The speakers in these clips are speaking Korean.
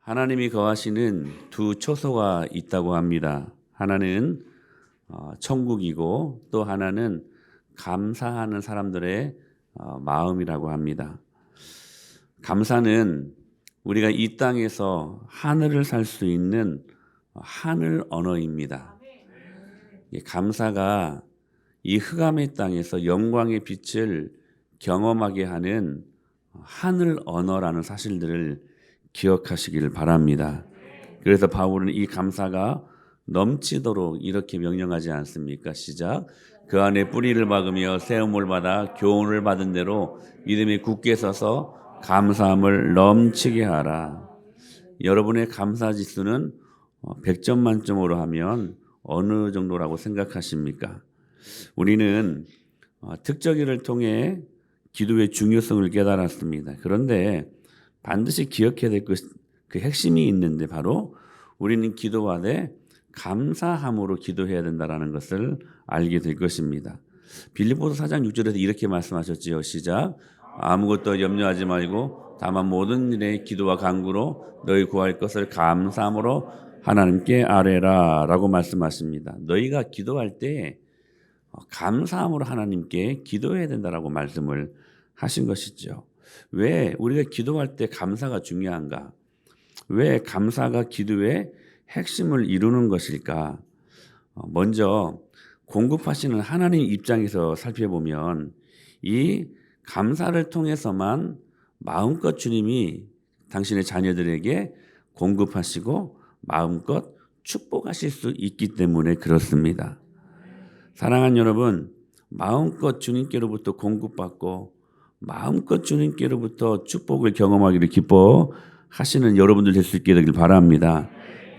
하나님이 거하시는 두 처소가 있다고 합니다. 하나는 천국이고 또 하나는 감사하는 사람들의 마음이라고 합니다. 감사는 우리가 이 땅에서 하늘을 살 수 있는 하늘 언어입니다. 감사가 이 흑암의 땅에서 영광의 빛을 경험하게 하는 하늘 언어라는 사실들을 기억하시기를 바랍니다. 그래서 바울은 이 감사가 넘치도록 이렇게 명령하지 않습니까? 시작. 그 안에 뿌리를 박으며 세움을 받아 교훈을 받은 대로 믿음에 굳게 서서 감사함을 넘치게 하라. 여러분의 감사 지수는 100점 만점으로 하면 어느 정도라고 생각하십니까? 우리는 특정일을 통해 기도의 중요성을 깨달았습니다. 그런데 반드시 기억해야 될 그 핵심이 있는데 바로 우리는 기도하되 감사함으로 기도해야 된다는 것을 알게 될 것입니다. 빌립보서 4장 6절에서 이렇게 말씀하셨지요. 시작. 아무것도 염려하지 말고 다만 모든 일에 기도와 간구로 너희 구할 것을 감사함으로 하나님께 아뢰라 라고 말씀하십니다. 너희가 기도할 때 감사함으로 하나님께 기도해야 된다라고 말씀을 하신 것이죠. 왜 우리가 기도할 때 감사가 중요한가? 왜 감사가 기도의 핵심을 이루는 것일까? 먼저 공급하시는 하나님 입장에서 살펴보면 이 감사를 통해서만 마음껏 주님이 당신의 자녀들에게 공급하시고 마음껏 축복하실 수 있기 때문에 그렇습니다. 사랑하는 여러분, 마음껏 주님께로부터 공급받고 마음껏 주님께로부터 축복을 경험하기를 기뻐하시는 여러분들 될 수 있게 되길 바랍니다.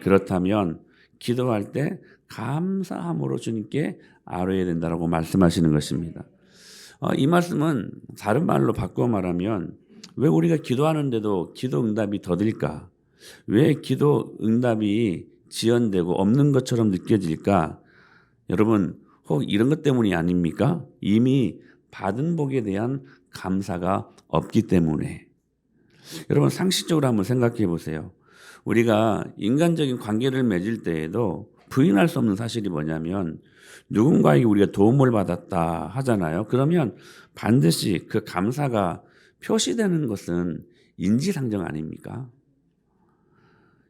그렇다면 기도할 때 감사함으로 주님께 아뢰어야 된다고 말씀하시는 것입니다. 이 말씀은 다른 말로 바꿔 말하면 왜 우리가 기도하는데도 기도 응답이 더딜까? 왜 기도 응답이 지연되고 없는 것처럼 느껴질까? 여러분 혹 이런 것 때문이 아닙니까? 이미 받은 복에 대한 감사가 없기 때문에. 여러분 상식적으로 한번 생각해 보세요. 우리가 인간적인 관계를 맺을 때에도 부인할 수 없는 사실이 뭐냐면 누군가에게 우리가 도움을 받았다 하잖아요. 그러면 반드시 그 감사가 표시되는 것은 인지상정 아닙니까?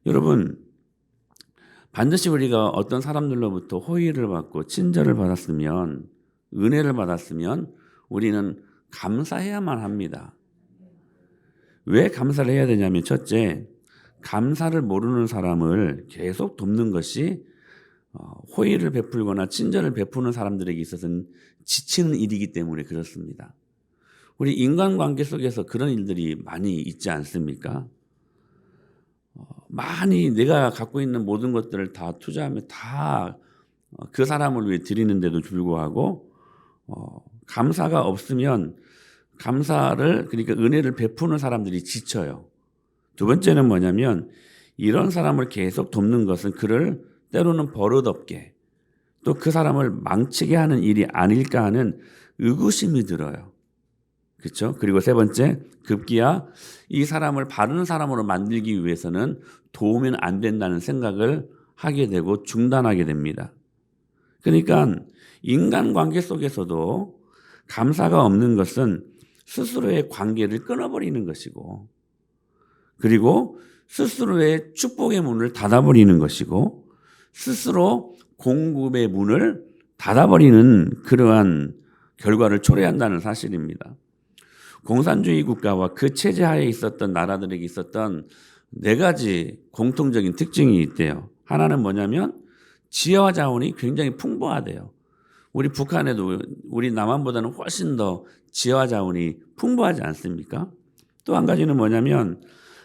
여러분 반드시 우리가 어떤 사람들로부터 호의를 받고 친절을 받았으면 은혜를 받았으면 우리는 감사해야만 합니다. 왜 감사를 해야 되냐면 첫째, 감사를 모르는 사람을 계속 돕는 것이 호의를 베풀거나 친절을 베푸는 사람들에게 있어서는 지치는 일이기 때문에 그렇습니다. 우리 인간관계 속에서 그런 일들이 많이 있지 않습니까? 많이 내가 갖고 있는 모든 것들을 다 투자하면 다 그 사람을 위해 드리는데도 불구하고 감사가 없으면 감사를 그러니까 은혜를 베푸는 사람들이 지쳐요. 두 번째는 뭐냐면 이런 사람을 계속 돕는 것은 그를 때로는 버릇없게 또 그 사람을 망치게 하는 일이 아닐까 하는 의구심이 들어요. 그렇죠? 그리고 세 번째, 급기야 이 사람을 바른 사람으로 만들기 위해서는 도우면 안 된다는 생각을 하게 되고 중단하게 됩니다. 그러니까 인간관계 속에서도 감사가 없는 것은 스스로의 관계를 끊어버리는 것이고 그리고 스스로의 축복의 문을 닫아버리는 것이고 스스로 공급의 문을 닫아버리는 그러한 결과를 초래한다는 사실입니다. 공산주의 국가와 그 체제 하에 있었던 나라들에게 있었던 네 가지 공통적인 특징이 있대요. 하나는 뭐냐면 지혜와 자원이 굉장히 풍부하대요. 우리 북한에도 우리 남한보다는 훨씬 더 지혜와 자원이 풍부하지 않습니까? 또 한 가지는 뭐냐면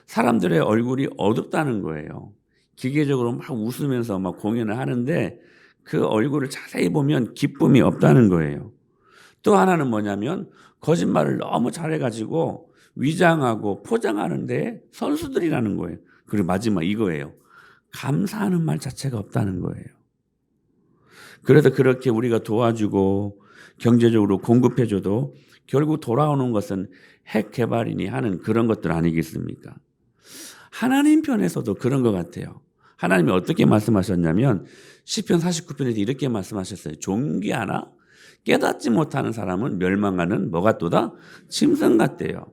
사람들의 얼굴이 어둡다는 거예요. 기계적으로 막 웃으면서 막 공연을 하는데 그 얼굴을 자세히 보면 기쁨이 없다는 거예요. 또 하나는 뭐냐면 거짓말을 너무 잘해가지고 위장하고 포장하는데 선수들이라는 거예요. 그리고 마지막 이거예요. 감사하는 말 자체가 없다는 거예요. 그래서 그렇게 우리가 도와주고 경제적으로 공급해줘도 결국 돌아오는 것은 핵 개발이니 하는 그런 것들 아니겠습니까? 하나님 편에서도 그런 것 같아요. 하나님이 어떻게 말씀하셨냐면 시편 49편에서 이렇게 말씀하셨어요. 존귀하나 깨닫지 못하는 사람은 멸망하는 뭐 같도다? 짐승 같대요.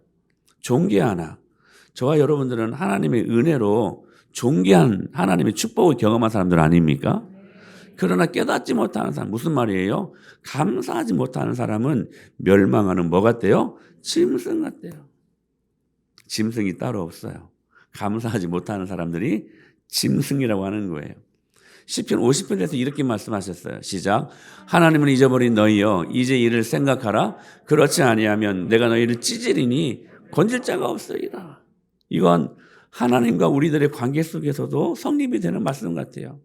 존귀하나. 저와 여러분들은 하나님의 은혜로 존귀한 하나님의 축복을 경험한 사람들 아닙니까? 그러나 깨닫지 못하는 사람, 무슨 말이에요? 감사하지 못하는 사람은 멸망하는 뭐 같대요? 짐승 같대요. 짐승이 따로 없어요. 감사하지 못하는 사람들이 짐승이라고 하는 거예요. 시편 50편에서 이렇게 말씀하셨어요. 시작. 하나님은 잊어버린 너희여 이제 이를 생각하라. 그렇지 아니하면 내가 너희를 찢으리니 건질 자가 없으리라. 이건 하나님과 우리들의 관계 속에서도 성립이 되는 말씀 같아요.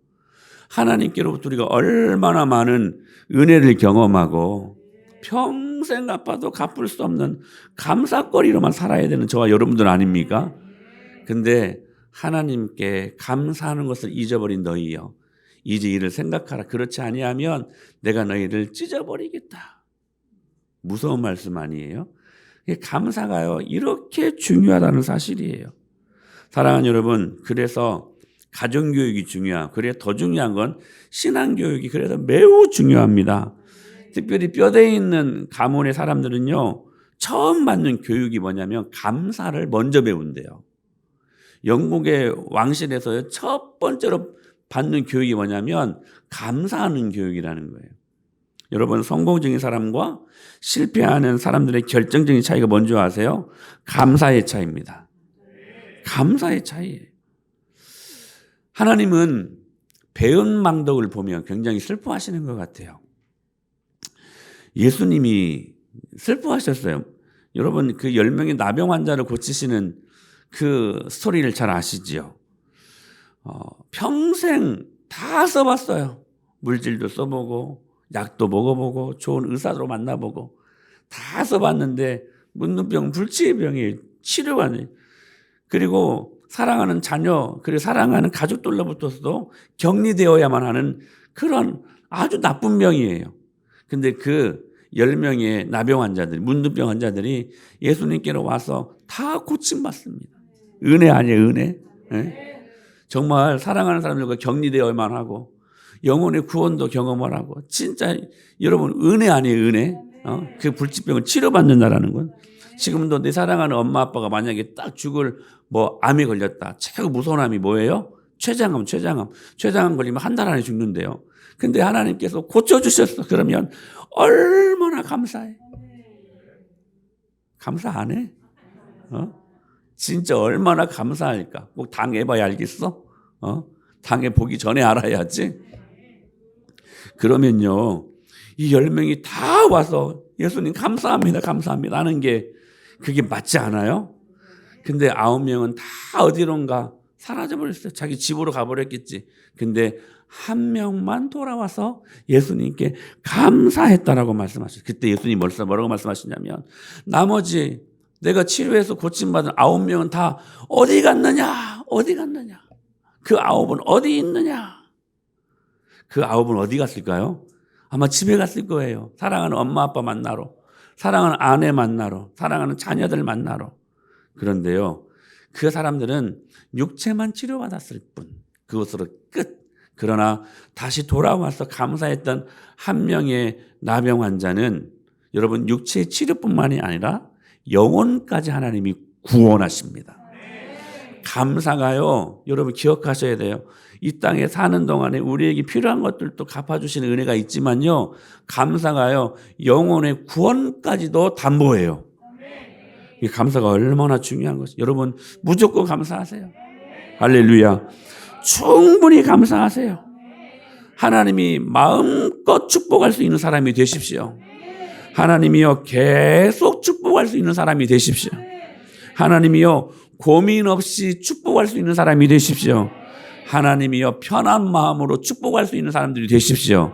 하나님께로부터 우리가 얼마나 많은 은혜를 경험하고 평생 갚아도 갚을 수 없는 감사거리로만 살아야 되는 저와 여러분들 아닙니까? 근데 하나님께 감사하는 것을 잊어버린 너희여 이제 이를 생각하라. 그렇지 아니하면 내가 너희를 찢어버리겠다. 무서운 말씀 아니에요? 감사가요 이렇게 중요하다는 사실이에요. 사랑하는 여러분, 그래서 가정교육이 중요하고 그래 더 중요한 건 신앙교육이 그래서 매우 중요합니다. 특별히 뼈대에 있는 가문의 사람들은요 처음 받는 교육이 뭐냐면 감사를 먼저 배운대요. 영국의 왕실에서 첫 번째로 받는 교육이 뭐냐면 감사하는 교육이라는 거예요. 여러분, 성공적인 사람과 실패하는 사람들의 결정적인 차이가 뭔지 아세요? 감사의 차이입니다. 감사의 차이예요. 하나님은 배은망덕을 보면 굉장히 슬퍼하시는 것 같아요. 예수님이 슬퍼하셨어요. 여러분, 그 10명의 나병 환자를 고치시는 그 스토리를 잘 아시지요? 평생 다 써봤어요. 물질도 써보고 약도 먹어보고 좋은 의사도 만나보고 다 써봤는데 문둥병, 불치병이 치료가 안 돼요. 그리고 사랑하는 자녀, 그리고 사랑하는 가족들로부터도 격리되어야만 하는 그런 아주 나쁜 병이에요. 근데 그 10명의 나병 환자들, 문둥병 환자들이 예수님께로 와서 다 고침받습니다. 은혜 아니에요, 은혜? 네? 정말 사랑하는 사람들과 격리되어야만 하고 영혼의 구원도 경험을 하고 진짜 여러분 은혜 아니에요, 은혜? 그 불치병을 치료받는다라는 건 지금도 내 사랑하는 엄마 아빠가 만약에 딱 죽을 암에 걸렸다. 최고 무서운 암이 뭐예요? 췌장암 걸리면 한 달 안에 죽는데요. 근데 하나님께서 고쳐주셨어. 그러면 얼마나 감사해. 감사 안 해? 진짜 얼마나 감사할까? 꼭 당해봐야 알겠어? 당해보기 전에 알아야지. 그러면요, 이 10명이 다 와서 예수님 감사합니다 하는 게 그게 맞지 않아요? 근데 9명은 다 어디론가 사라져버렸어요. 자기 집으로 가버렸겠지. 근데 한 명만 돌아와서 예수님께 감사했다라고 말씀하셨어요. 그때 예수님이 뭐라고 말씀하시냐면 나머지 내가 치료해서 고침받은 9명은 다 어디 갔느냐? 그 9은 어디 있느냐? 그 9은 어디 갔을까요? 아마 집에 갔을 거예요. 사랑하는 엄마 아빠 만나러, 사랑하는 아내 만나러, 사랑하는 자녀들 만나러. 그런데요, 그 사람들은 육체만 치료받았을 뿐, 그것으로 끝. 그러나 다시 돌아와서 감사했던 한 명의 나병 환자는 여러분 육체의 치료뿐만이 아니라 영혼까지 하나님이 구원하십니다. 감사가요, 여러분 기억하셔야 돼요. 이 땅에 사는 동안에 우리에게 필요한 것들도 갚아주시는 은혜가 있지만요, 감사가요 영혼의 구원까지도 담보해요. 이 감사가 얼마나 중요한 것이. 여러분 무조건 감사하세요. 할렐루야. 충분히 감사하세요. 하나님이 마음껏 축복할 수 있는 사람이 되십시오. 하나님이요 계속 축복할 수 있는 사람이 되십시오. 하나님이요 고민 없이 축복할 수 있는 사람이 되십시오. 하나님이요 편한 마음으로 축복할 수 있는 사람들이 되십시오.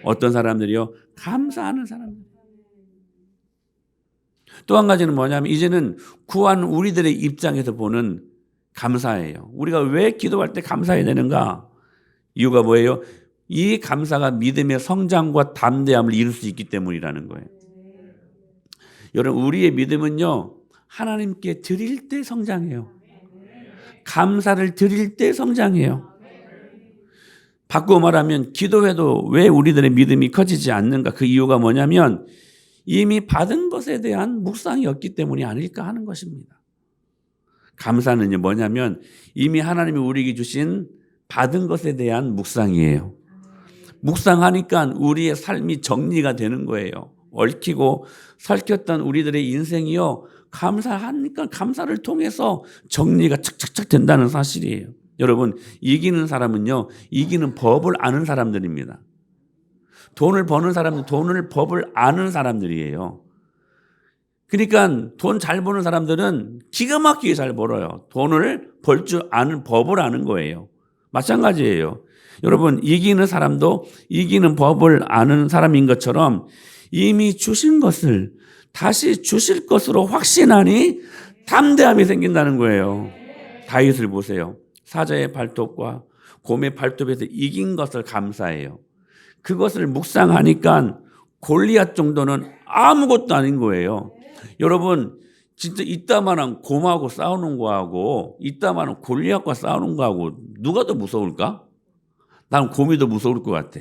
어떤 사람들이요? 감사하는 사람들. 또 한 가지는 뭐냐면 이제는 구한 우리들의 입장에서 보는 감사예요. 우리가 왜 기도할 때 감사해야 되는가? 이유가 뭐예요? 이 감사가 믿음의 성장과 담대함을 이룰 수 있기 때문이라는 거예요. 여러분 우리의 믿음은요 하나님께 드릴 때 성장해요. 감사를 드릴 때 성장해요. 바꾸어 말하면 기도해도 왜 우리들의 믿음이 커지지 않는가? 그 이유가 뭐냐면 이미 받은 것에 대한 묵상이 없기 때문이 아닐까 하는 것입니다. 감사는요 뭐냐면 이미 하나님이 우리에게 주신 받은 것에 대한 묵상이에요. 묵상하니까 우리의 삶이 정리가 되는 거예요. 얽히고 설켰던 우리들의 인생이요 감사하니까 감사를 통해서 정리가 착착착 된다는 사실이에요. 여러분 이기는 사람은요 이기는 법을 아는 사람들입니다. 돈을 버는 사람은 돈을 법을 아는 사람들이에요. 그러니까 돈 잘 버는 사람들은 기가 막히게 잘 벌어요. 돈을 벌 줄 아는 법을 아는 거예요. 마찬가지예요. 여러분 이기는 사람도 이기는 법을 아는 사람인 것처럼 이미 주신 것을 다시 주실 것으로 확신하니 담대함이 생긴다는 거예요. 다윗을 보세요. 사자의 발톱과 곰의 발톱에서 이긴 것을 감사해요. 그것을 묵상하니까 골리앗 정도는 아무것도 아닌 거예요. 여러분 진짜 이따만한 곰하고 싸우는 거하고 이따만한 골리앗과 싸우는 거하고 누가 더 무서울까? 난 곰이 더 무서울 것 같아.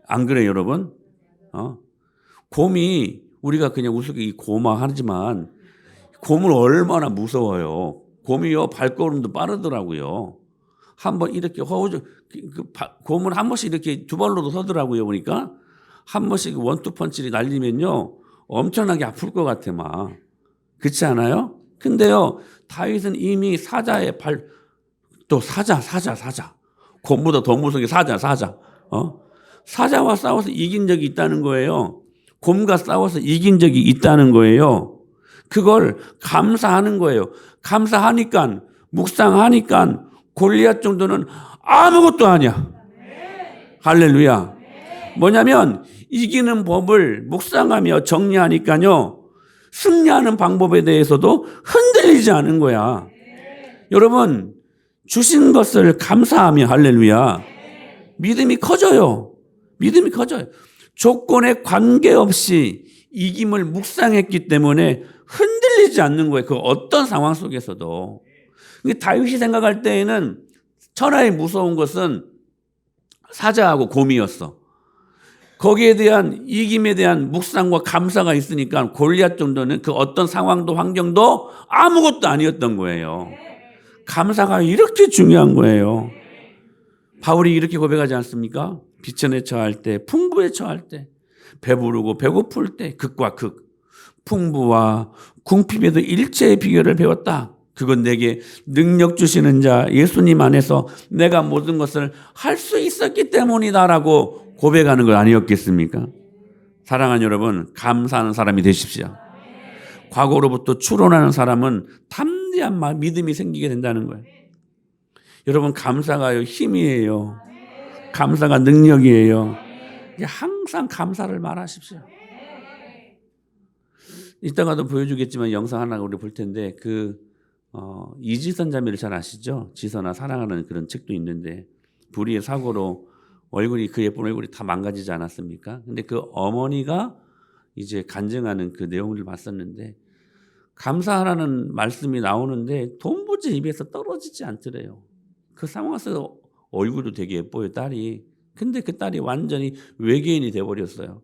안 그래요 여러분? 곰이 우리가 그냥 우습게 이 곰아 하지만 곰은 얼마나 무서워요. 곰이요 발걸음도 빠르더라고요. 한번 이렇게 곰은 한 번씩 이렇게 두 발로도 서더라고요. 보니까 한 번씩 원투펀치를 날리면요 엄청나게 아플 것 같아 막. 그렇지 않아요? 근데요 다윗은 이미 사자의 또 사자 곰보다 더 무서운 게 사자 사자와 싸워서 이긴 적이 있다는 거예요. 곰과 싸워서 이긴 적이 있다는 거예요. 그걸 감사하는 거예요. 감사하니까 묵상하니까 골리앗 정도는 아무것도 아니야. 할렐루야. 뭐냐면 이기는 법을 묵상하며 정리하니까요 승리하는 방법에 대해서도 흔들리지 않은 거야. 여러분 주신 것을 감사하며 할렐루야 믿음이 커져요. 믿음이 커져요. 조건에 관계없이 이김을 묵상했기 때문에 흔들리지 않는 거예요. 그 어떤 상황 속에서도. 다윗이 생각할 때에는 천하의 무서운 것은 사자하고 곰이었어. 거기에 대한 이김에 대한 묵상과 감사가 있으니까 골리앗 정도는 그 어떤 상황도 환경도 아무것도 아니었던 거예요. 감사가 이렇게 중요한 거예요. 바울이 이렇게 고백하지 않습니까? 비천에 처할 때, 풍부에 처할 때, 배부르고 배고플 때, 극과 극, 풍부와 궁핍에도 일체의 비결을 배웠다. 그건 내게 능력 주시는 자 예수님 안에서 내가 모든 것을 할 수 있었기 때문이다라고 고백하는 것 아니었겠습니까? 사랑하는 여러분, 감사하는 사람이 되십시오. 과거로부터 추론하는 사람은 담대한 믿음이 생기게 된다는 거예요. 여러분 감사가요 힘이에요. 감사가 능력이에요. 항상 감사를 말하십시오. 이따가도 보여주겠지만 영상 하나 우리 볼 텐데 이지선 자매를 잘 아시죠? 지선아 사랑하는 그런 책도 있는데 불의의 사고로 그 예쁜 얼굴이 다 망가지지 않았습니까? 근데 그 어머니가 이제 간증하는 그 내용을 봤었는데 감사하라는 말씀이 나오는데 도무지 입에서 떨어지지 않더래요. 그 상황에서 얼굴도 되게 예뻐요, 딸이. 근데 그 딸이 완전히 외계인이 돼버렸어요.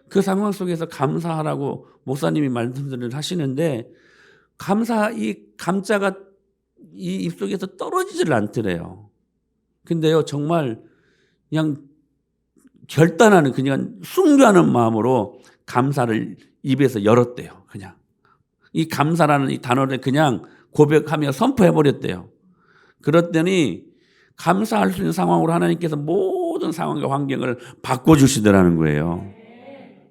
그 상황 속에서 감사하라고 목사님이 말씀들을 하시는데 이 감자가 이 입속에서 떨어지질 않더래요. 근데요, 정말 그냥 결단하는 그냥 순교하는 마음으로 감사를 입에서 열었대요. 그냥 이 감사라는 이 단어를 그냥 고백하며 선포해버렸대요. 그랬더니 감사할 수 있는 상황으로 하나님께서 모든 상황과 환경을 바꿔주시더라는 거예요.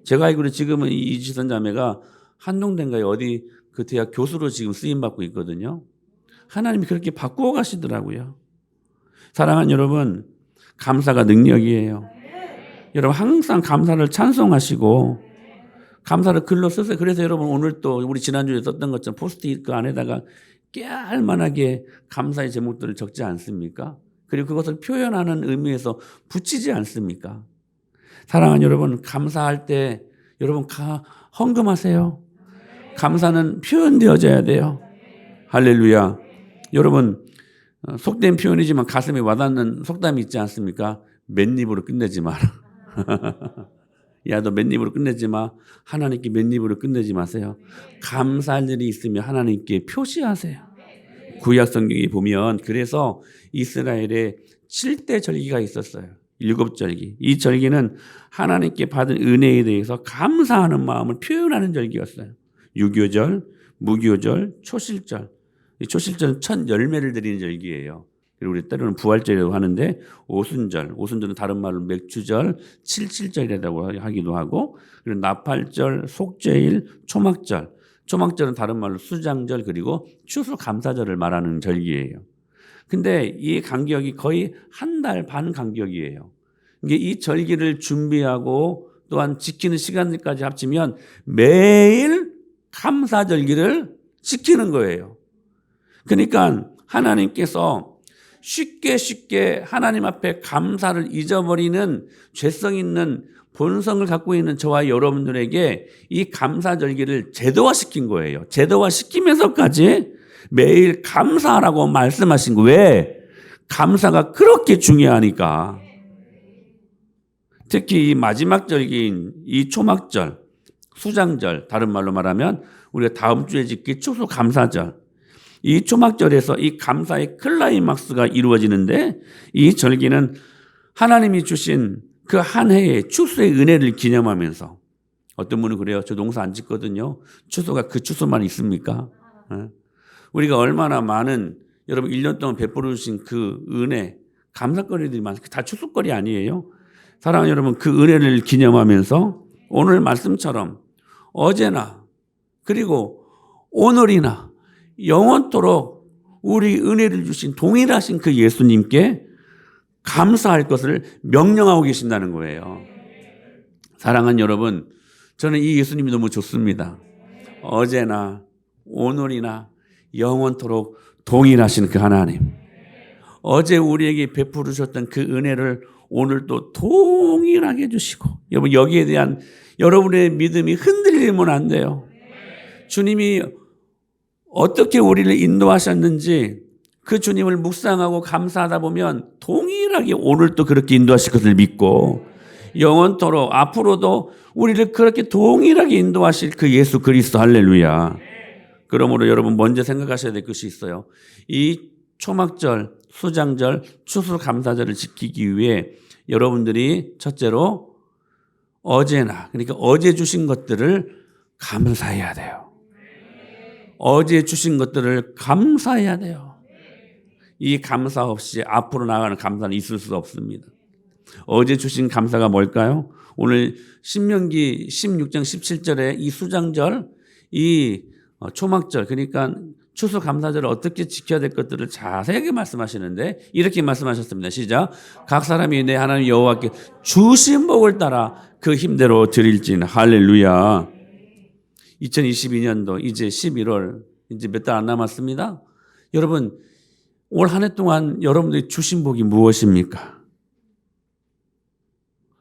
제가 알기로 지금은 이지선 자매가 한동대인가요? 어디 그 대학 교수로 지금 쓰임받고 있거든요. 하나님이 그렇게 바꾸어 가시더라고요. 사랑하는 여러분, 감사가 능력이에요. 여러분 항상 감사를 찬송하시고 감사를 글로 쓰세요. 그래서 여러분 오늘 또 우리 지난주에 썼던 것처럼 포스트잇 그 안에다가 깨알만하게 감사의 제목들을 적지 않습니까? 그리고 그것을 표현하는 의미에서 붙이지 않습니까? 사랑하는 여러분, 감사할 때 여러분 헌금하세요. 감사는 표현되어져야 돼요. 할렐루야. 여러분, 속된 표현이지만 가슴에 와닿는 속담이 있지 않습니까? 맨입으로 끝내지 마라. 야, 너 맨입으로 끝내지 마. 하나님께 맨입으로 끝내지 마세요. 감사할 일이 있으면 하나님께 표시하세요. 구약 성경에 보면 그래서 이스라엘에 7대 절기가 있었어요. 7절기. 이 절기는 하나님께 받은 은혜에 대해서 감사하는 마음을 표현하는 절기였어요. 유교절, 무교절, 초실절. 이 초실절은 첫 열매를 드리는 절기예요. 그리고 우리 때로는 부활절이라고 하는데 오순절은 다른 말로 맥주절, 칠칠절이라고 하기도 하고, 그리고 나팔절, 속죄일, 초막절은 다른 말로 수장절, 그리고 추수감사절을 말하는 절기예요. 근데 이 간격이 거의 한 달 반 간격이에요. 이게 이 절기를 준비하고 또한 지키는 시간들까지 합치면 매일 감사절기를 지키는 거예요. 그러니까 하나님께서 쉽게 하나님 앞에 감사를 잊어버리는 죄성 있는 본성을 갖고 있는 저와 여러분들에게 이 감사절기를 제도화시킨 거예요. 제도화시키면서까지 매일 감사하라고 말씀하신 거. 왜? 감사가 그렇게 중요하니까. 특히 이 마지막 절기인 이 초막절, 수장절, 다른 말로 말하면 우리가 다음 주에 지킬 추수감사절, 이 초막절에서 이 감사의 클라이막스가 이루어지는데, 이 절기는 하나님이 주신 그 한 해의 추수의 은혜를 기념하면서, 어떤 분은 그래요. 저 농사 안 짓거든요. 추수가 그 추수만 있습니까? 우리가 얼마나 많은, 여러분 1년 동안 베풀어 주신 그 은혜, 감사거리들이 많아요. 다 추수거리 아니에요? 사랑하는 여러분, 그 은혜를 기념하면서 오늘 말씀처럼 어제나 그리고 오늘이나 영원토록 우리 은혜를 주신 동일하신 그 예수님께 감사할 것을 명령하고 계신다는 거예요. 사랑하는 여러분, 저는 이 예수님이 너무 좋습니다. 어제나 오늘이나 영원토록 동일하신 그 하나님, 어제 우리에게 베풀으셨던 그 은혜를 오늘 또 동일하게 해주시고, 여러분 여기에 대한 여러분의 믿음이 흔들리면 안 돼요. 주님이 어떻게 우리를 인도하셨는지 그 주님을 묵상하고 감사하다 보면 동일하게 오늘도 그렇게 인도하실 것을 믿고, 영원토록 앞으로도 우리를 그렇게 동일하게 인도하실 그 예수 그리스도, 할렐루야. 그러므로 여러분 먼저 생각하셔야 될 것이 있어요. 이 초막절, 수장절, 추수감사절을 지키기 위해 여러분들이 첫째로 어제나, 그러니까 어제 주신 것들을 감사해야 돼요. 어제 주신 것들을 감사해야 돼요. 이 감사 없이 앞으로 나가는 감사는 있을 수 없습니다. 어제 주신 감사가 뭘까요? 오늘 신명기 16장 17절에 이 수장절, 이 초막절, 그러니까 추수감사절을 어떻게 지켜야 될 것들을 자세하게 말씀하시는데 이렇게 말씀하셨습니다. 시작. 각 사람이 내 하나님 여호와께 주신 복을 따라 그 힘대로 드릴지는, 할렐루야. 2022년도 이제 11월, 이제 몇 달 안 남았습니다. 여러분, 올 한 해 동안 여러분들이 주신 복이 무엇입니까?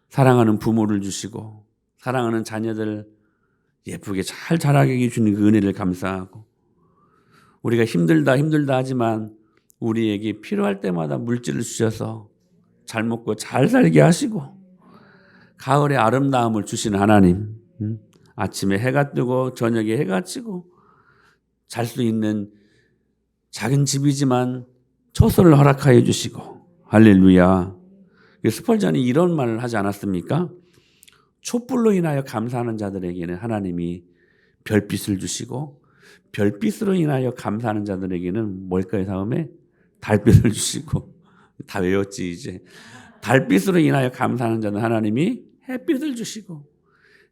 사랑하는 부모를 주시고, 사랑하는 자녀들 예쁘게 잘 자라게 해주는 그 은혜를 감사하고, 우리가 힘들다 하지만 우리에게 필요할 때마다 물질을 주셔서 잘 먹고 잘 살게 하시고, 가을의 아름다움을 주시는 하나님, 아침에 해가 뜨고 저녁에 해가 지고 잘 수 있는 작은 집이지만 처소를 허락하여 주시고, 할렐루야. 스펄전이 이런 말을 하지 않았습니까? 촛불로 인하여 감사하는 자들에게는 하나님이 별빛을 주시고, 별빛으로 인하여 감사하는 자들에게는 뭘까요? 다음에 달빛을 주시고. 다 외웠지 이제. 달빛으로 인하여 감사하는 자는 하나님이 햇빛을 주시고,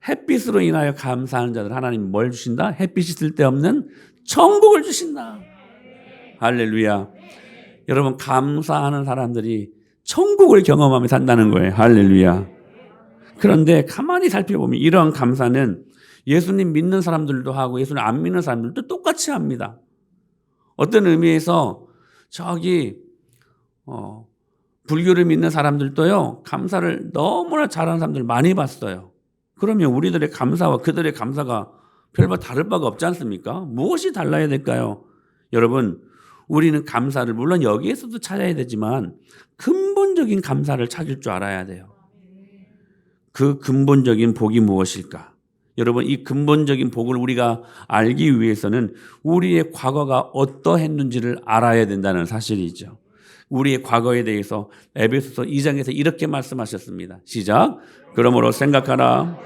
햇빛으로 인하여 감사하는 자들 하나님이 뭘 주신다? 햇빛이 쓸데없는 천국을 주신다. 할렐루야. 여러분, 감사하는 사람들이 천국을 경험하며 산다는 거예요. 할렐루야. 그런데 가만히 살펴보면 이런 감사는 예수님 믿는 사람들도 하고 예수님 안 믿는 사람들도 똑같이 합니다. 어떤 의미에서 저기 불교를 믿는 사람들도요, 감사를 너무나 잘하는 사람들 많이 봤어요. 그러면 우리들의 감사와 그들의 감사가 별반 다를 바가 없지 않습니까? 무엇이 달라야 될까요? 여러분, 우리는 감사를 물론 여기에서도 찾아야 되지만 근본적인 감사를 찾을 줄 알아야 돼요. 그 근본적인 복이 무엇일까? 여러분, 이 근본적인 복을 우리가 알기 위해서는 우리의 과거가 어떠했는지를 알아야 된다는 사실이죠. 우리의 과거에 대해서 에베소서 2장에서 이렇게 말씀하셨습니다. 시작. 그러므로 생각하라.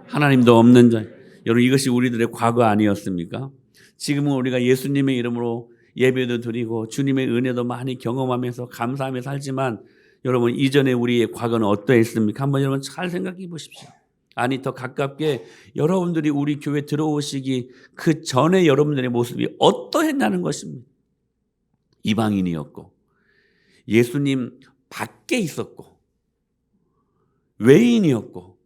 하나님도 없는 자. 여러분, 이것이 우리들의 과거 아니었습니까? 지금은 우리가 예수님의 이름으로 예배도 드리고 주님의 은혜도 많이 경험하면서 감사하며 살지만 여러분, 이전에 우리의 과거는 어떠했습니까? 한번 여러분 잘 생각해 보십시오. 아니, 더 가깝게 여러분들이 우리 교회 들어오시기 그 전에 여러분들의 모습이 어떠했냐는 것입니다. 이방인이었고 예수님 밖에 있었고 외인이었고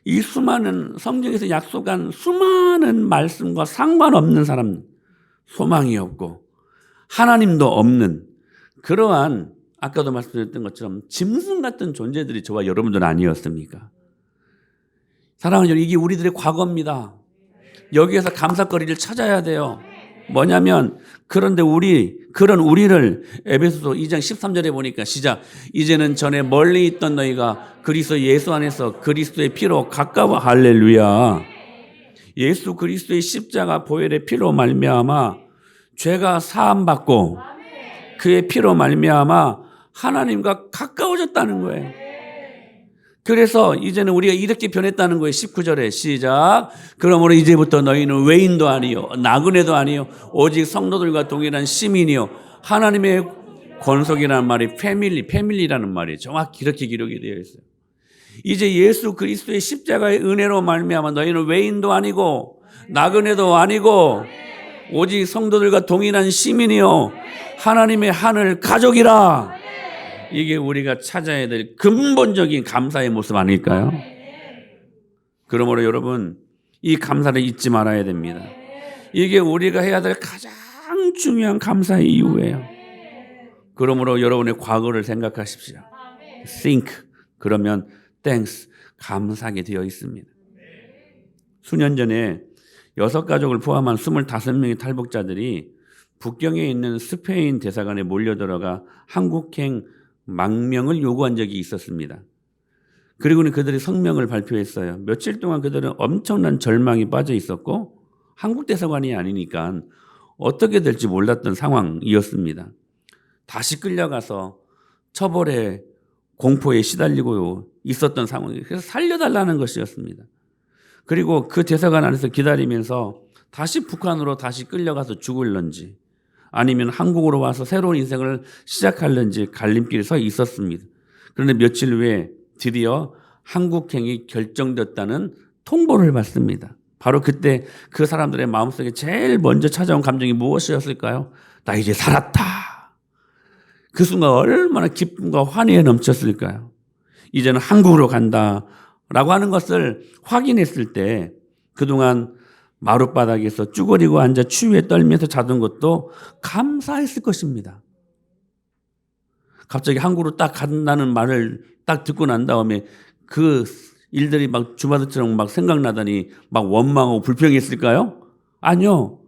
이 수많은 성경에서 약속한 수많은 말씀과 상관없는 사람, 소망이 없고 하나님도 없는 그러한 아까도 말씀드렸던 것처럼 짐승 같은 존재들이 저와 여러분들은 아니었습니까? 사랑하는 여러분, 이게 우리들의 과거입니다. 여기에서 감사거리를 찾아야 돼요. 뭐냐면 그런데 그런 우리를 에베소서 2장 13절에 보니까 시작. 이제는 전에 멀리 있던 너희가 그리스도 예수 안에서 그리스도의 피로 가까워. 할렐루야. 예수 그리스도의 십자가 보혈의 피로 말미암아 죄가 사함받고 그의 피로 말미암아 하나님과 가까워졌다는 거예요. 그래서 이제는 우리가 이렇게 변했다는 거예요. 19절에 시작. 그러므로 이제부터 너희는 외인도 아니요 나그네도 아니요 오직 성도들과 동일한 시민이요 하나님의 권속이라는 말이 패밀리라는 말이 정확히 이렇게 기록이 되어 있어요. 이제 예수 그리스도의 십자가의 은혜로 말미암아 너희는 외인도 아니고 나그네도 아니고 오직 성도들과 동일한 시민이요 하나님의 하늘 가족이라. 이게 우리가 찾아야 될 근본적인 감사의 모습 아닐까요? 그러므로 여러분, 이 감사를 잊지 말아야 됩니다. 이게 우리가 해야 될 가장 중요한 감사의 이유예요. 그러므로 여러분의 과거를 생각하십시오. Think. 그러면 thanks. 감사하게 되어 있습니다. 수년 전에 6가족을 포함한 25명의 탈북자들이 북경에 있는 스페인 대사관에 몰려들어가 한국행 망명을 요구한 적이 있었습니다. 그리고는 그들이 성명을 발표했어요. 며칠 동안 그들은 엄청난 절망이 빠져 있었고 한국 대사관이 아니니까 어떻게 될지 몰랐던 상황이었습니다. 다시 끌려가서 처벌에 공포에 시달리고 있었던 상황이에요. 그래서 살려달라는 것이었습니다. 그리고 그 대사관 안에서 기다리면서 다시 북한으로 다시 끌려가서 죽을런지 아니면 한국으로 와서 새로운 인생을 시작할는지 갈림길에 서 있었습니다. 그런데 며칠 후에 드디어 한국행이 결정됐다는 통보를 받습니다. 바로 그때 그 사람들의 마음속에 제일 먼저 찾아온 감정이 무엇이었을까요? 나 이제 살았다. 그 순간 얼마나 기쁨과 환희에 넘쳤을까요? 이제는 한국으로 간다라고 하는 것을 확인했을 때 그동안 마룻바닥에서 쭈그리고 앉아 추위에 떨면서 자던 것도 감사했을 것입니다. 갑자기 한국으로 딱 간다는 말을 딱 듣고 난 다음에 그 일들이 막 주마등처럼 막 생각나더니 막 원망하고 불평했을까요? 아니요.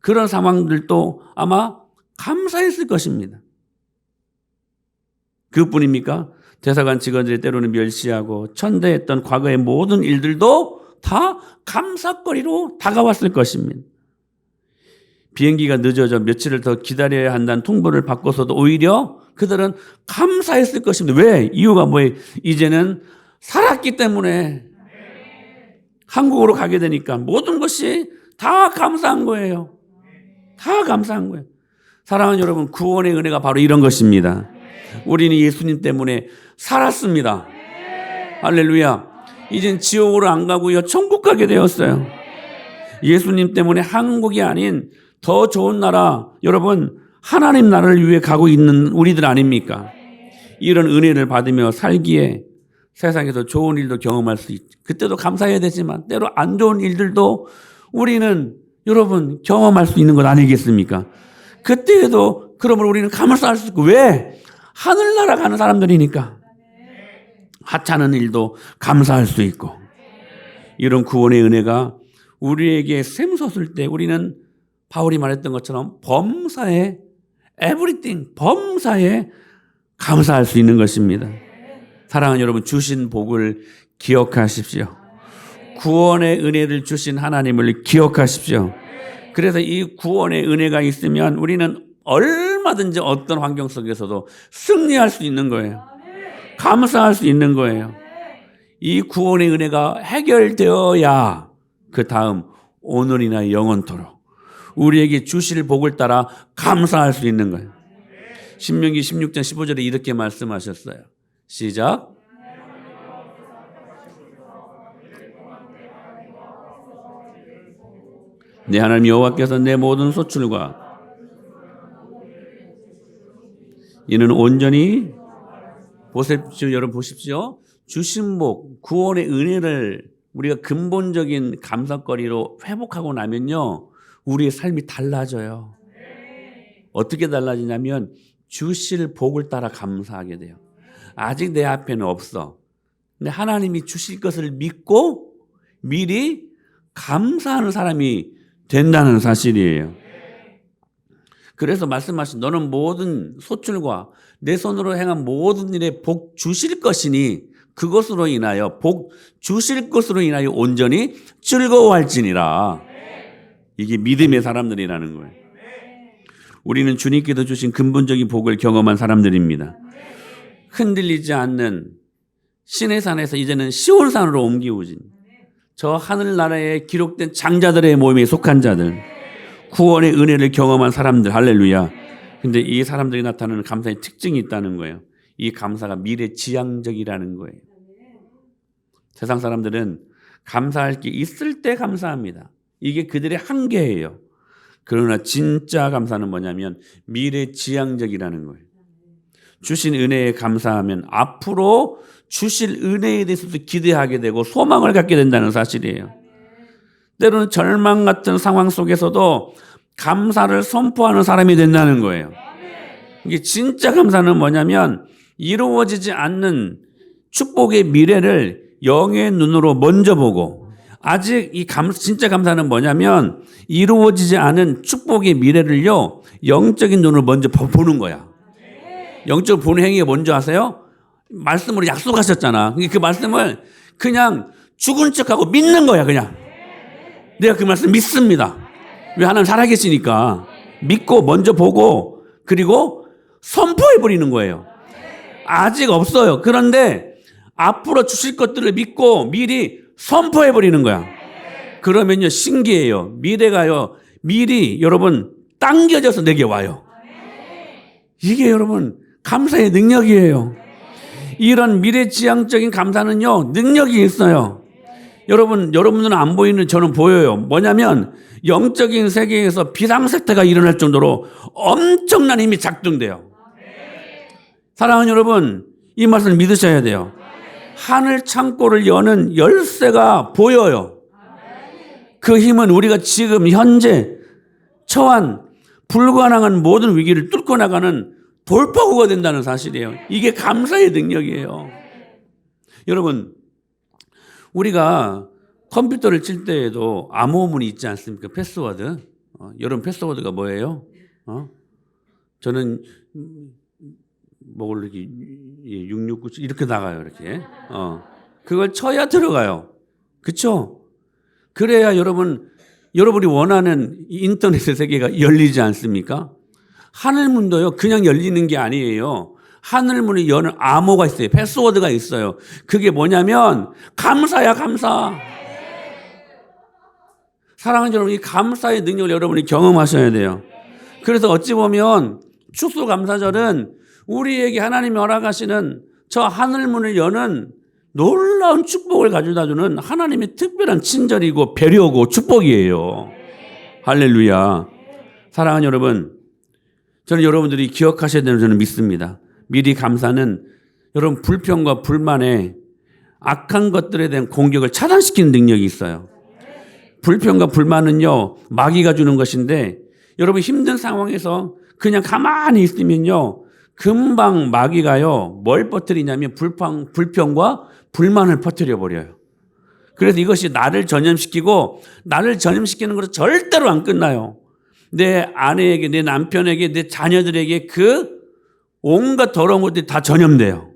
그런 상황들도 아마 감사했을 것입니다. 그뿐입니까? 대사관 직원들이 때로는 멸시하고 천대했던 과거의 모든 일들도 다 감사거리로 다가왔을 것입니다. 비행기가 늦어져 며칠을 더 기다려야 한다는 통보를 받고서도 오히려 그들은 감사했을 것입니다. 왜? 이유가 뭐예요? 이제는 살았기 때문에 한국으로 가게 되니까 모든 것이 다 감사한 거예요. 다 감사한 거예요. 사랑하는 여러분, 구원의 은혜가 바로 이런 것입니다. 우리는 예수님 때문에 살았습니다. 할렐루야. 이젠 지옥으로 안 가고요, 천국 가게 되었어요. 예수님 때문에 한국이 아닌 더 좋은 나라, 여러분 하나님 나라를 위해 가고 있는 우리들 아닙니까? 이런 은혜를 받으며 살기에 세상에서 좋은 일도 경험할 수 있죠. 그때도 감사해야 되지만 때로 안 좋은 일들도 우리는 여러분 경험할 수 있는 것 아니겠습니까? 그때에도 그러므로 우리는 감사할 수 있고, 왜? 하늘나라 가는 사람들이니까 하찮은 일도 감사할 수 있고, 이런 구원의 은혜가 우리에게 샘솟을 때 우리는 바울이 말했던 것처럼 범사에 everything, 범사에 감사할 수 있는 것입니다. 사랑하는 여러분, 주신 복을 기억하십시오. 구원의 은혜를 주신 하나님을 기억하십시오. 그래서 이 구원의 은혜가 있으면 우리는 얼마든지 어떤 환경 속에서도 승리할 수 있는 거예요. 감사할 수 있는 거예요. 이 구원의 은혜가 해결되어야 그 다음 오늘이나 영원토록 우리에게 주실 복을 따라 감사할 수 있는 거예요. 신명기 16장 15절에 이렇게 말씀하셨어요. 시작. 내 하나님 여호와께서 내 모든 소출과 이는 온전히 보십시오. 여러분 보십시오. 주신 복, 구원의 은혜를 우리가 근본적인 감사거리로 회복하고 나면요, 우리의 삶이 달라져요. 어떻게 달라지냐면 주실 복을 따라 감사하게 돼요. 아직 내 앞에는 없어. 근데 하나님이 주실 것을 믿고 미리 감사하는 사람이 된다는 사실이에요. 그래서 말씀하신 너는 모든 소출과 내 손으로 행한 모든 일에 복 주실 것이니 그것으로 인하여 복 주실 것으로 인하여 온전히 즐거워할지니라. 이게 믿음의 사람들이라는 거예요. 우리는 주님께서 주신 근본적인 복을 경험한 사람들입니다. 흔들리지 않는 시내산에서 이제는 시온산으로 옮기우진 저 하늘나라에 기록된 장자들의 모임에 속한 자들, 구원의 은혜를 경험한 사람들, 할렐루야. 근데 이 사람들이 나타나는 감사의 특징이 있다는 거예요. 이 감사가 미래지향적이라는 거예요. 세상 사람들은 감사할 게 있을 때 감사합니다. 이게 그들의 한계예요. 그러나 진짜 감사는 뭐냐면 미래지향적이라는 거예요. 주신 은혜에 감사하면 앞으로 주실 은혜에 대해서도 기대하게 되고 소망을 갖게 된다는 사실이에요. 때로는 절망 같은 상황 속에서도 감사를 선포하는 사람이 된다는 거예요. 이게 진짜 감사는 뭐냐면 이루어지지 않는 축복의 미래를 영의 눈으로 먼저 보고, 아직 이 진짜 감사는 뭐냐면 이루어지지 않은 축복의 미래를요 영적인 눈으로 먼저 보는 거야. 영적으로 보는 행위가 뭔지 아세요? 말씀으로 약속하셨잖아. 그 말씀을 그냥 죽은 척하고 믿는 거야. 그냥 내가 그 말씀 믿습니다. 왜? 하나님 살아계시니까 믿고 먼저 보고 그리고 선포해 버리는 거예요. 아직 없어요. 그런데 앞으로 주실 것들을 믿고 미리 선포해 버리는 거야. 그러면요 신기해요. 미래가요 미리 여러분 당겨져서 내게 와요. 이게 여러분 감사의 능력이에요. 이런 미래지향적인 감사는요 능력이 있어요. 여러분들은 안 보이는 저는 보여요. 뭐냐면 영적인 세계에서 비상사태가 일어날 정도로 엄청난 힘이 작동돼요. 사랑하는 여러분, 이 말씀을 믿으셔야 돼요. 하늘 창고를 여는 열쇠가 보여요. 그 힘은 우리가 지금 현재 처한 불가능한 모든 위기를 뚫고 나가는 돌파구가 된다는 사실이에요. 이게 감사의 능력이에요. 여러분, 우리가 컴퓨터를 칠 때에도 암호문이 있지 않습니까? 패스워드. 여러분 패스워드가 뭐예요? 저는 뭐 이렇게 6697 이렇게 나가요. 이렇게. 그걸 쳐야 들어가요. 그렇죠? 그래야 여러분이 원하는 인터넷의 세계가 열리지 않습니까? 하늘문도요 그냥 열리는 게 아니에요. 하늘문을 여는 암호가 있어요. 패스워드가 있어요. 그게 뭐냐면 감사야, 감사. 사랑하는 여러분, 이 감사의 능력을 여러분이 경험하셔야 돼요. 그래서 어찌 보면 추수감사절은 우리에게 하나님이 허락하시는 저 하늘문을 여는 놀라운 축복을 가져다 주는 하나님의 특별한 친절이고 배려고 축복이에요. 할렐루야. 사랑하는 여러분, 저는 여러분들이 기억하셔야 되는 저는 믿습니다. 미리 감사는 여러분 불평과 불만에 악한 것들에 대한 공격을 차단시키는 능력이 있어요. 불평과 불만은요 마귀가 주는 것인데 여러분 힘든 상황에서 그냥 가만히 있으면요 금방 마귀가요 뭘 퍼뜨리냐면 불평과 불만을 퍼뜨려 버려요. 그래서 이것이 나를 전염시키고 나를 전염시키는 것은 절대로 안 끝나요. 내 아내에게, 내 남편에게, 내 자녀들에게 그 온갖 더러운 것들이 다 전염돼요.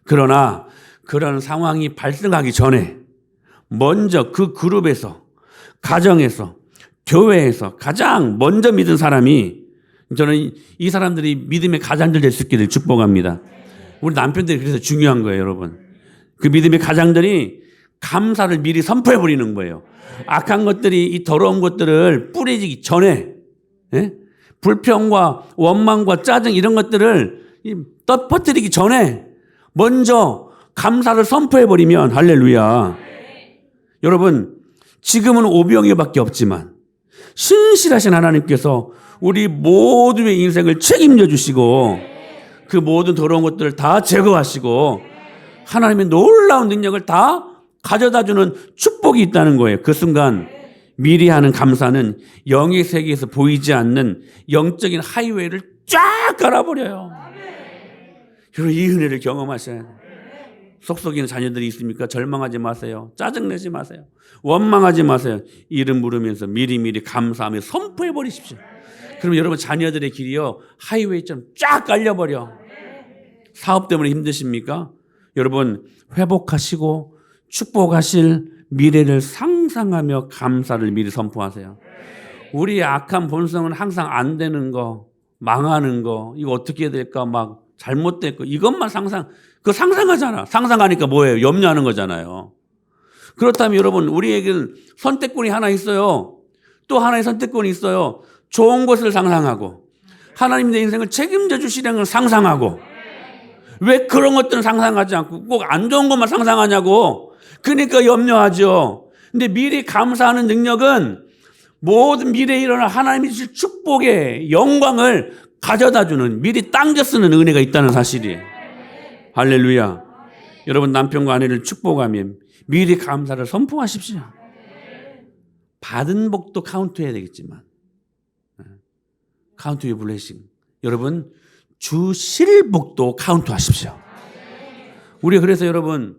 그러나 그런 상황이 발생하기 전에 먼저 그 그룹에서, 가정에서, 교회에서 가장 먼저 믿은 사람이, 저는 이 사람들이 믿음의 가장들 될 수 있기를 축복합니다. 우리 남편들이 그래서 중요한 거예요, 여러분. 그 믿음의 가장들이 감사를 미리 선포해 버리는 거예요. 악한 것들이, 이 더러운 것들을 뿌리지기 전에, 예? 불평과 원망과 짜증 이런 것들을 떠퍼뜨리기 전에 먼저 감사를 선포해 버리면, 할렐루야. 여러분, 지금은 오병이어밖에 없지만 신실하신 하나님께서 우리 모두의 인생을 책임져 주시고 그 모든 더러운 것들을 다 제거하시고 하나님의 놀라운 능력을 다 가져다 주는 축복이 있다는 거예요. 그 순간 미리 하는 감사는 영의 세계에서 보이지 않는 영적인 하이웨이를 쫙 깔아버려요. 여러분, 이 은혜를 경험하셔야 돼요. 속속이는 자녀들이 있습니까? 절망하지 마세요. 짜증내지 마세요. 원망하지 마세요. 이름 부르면서 미리미리 감사하며 선포해 버리십시오. 그럼 여러분 자녀들의 길이요 하이웨이처럼 쫙 깔려버려. 사업 때문에 힘드십니까? 여러분 회복하시고 축복하실 미래를 상상하며 감사를 미리 선포하세요. 우리의 악한 본성은 항상 안 되는 거, 망하는 거, 이거 어떻게 해야 될까, 막 잘못됐고 이것만 그거 상상하잖아. 상상하니까 뭐예요? 염려하는 거잖아요. 그렇다면 여러분 우리에게는 선택권이 하나 있어요. 또 하나의 선택권이 있어요. 좋은 것을 상상하고 하나님 내 인생을 책임져 주시려는 걸 상상하고. 왜 그런 것들은 상상하지 않고 꼭 안 좋은 것만 상상하냐고. 그러니까 염려하죠. 근데 미리 감사하는 능력은 모든 미래에 일어날 하나님이 주실 축복의 영광을 가져다 주는, 미리 당겨 쓰는 은혜가 있다는 사실이에요. 할렐루야. 여러분 남편과 아내를 축복하면 미리 감사를 선포하십시오. 받은 복도 카운트해야 되겠지만 카운트 유 블레싱. 여러분 주실 복도 카운트하십시오. 우리 그래서 여러분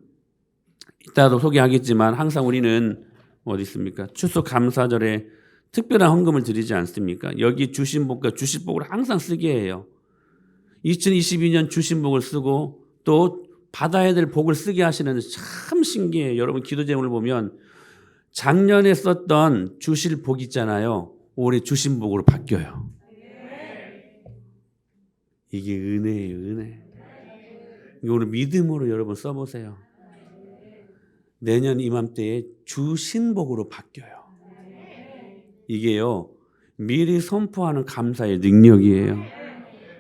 이따도 소개하겠지만 항상 우리는 어디 있습니까? 추수 감사절에 특별한 헌금을 드리지 않습니까? 여기 주신 복과 주실 복을 항상 쓰게 해요. 2022년 주신 복을 쓰고 또 받아야 될 복을 쓰게 하시는 참 신기해요. 여러분 기도 제목을 보면 작년에 썼던 주실 복 있잖아요. 올해 주신 복으로 바뀌어요. 이게 은혜예요, 은혜. 오늘 믿음으로 여러분 써보세요. 내년 이맘때에 주신 복으로 바뀌어요. 이게요 미리 선포하는 감사의 능력이에요.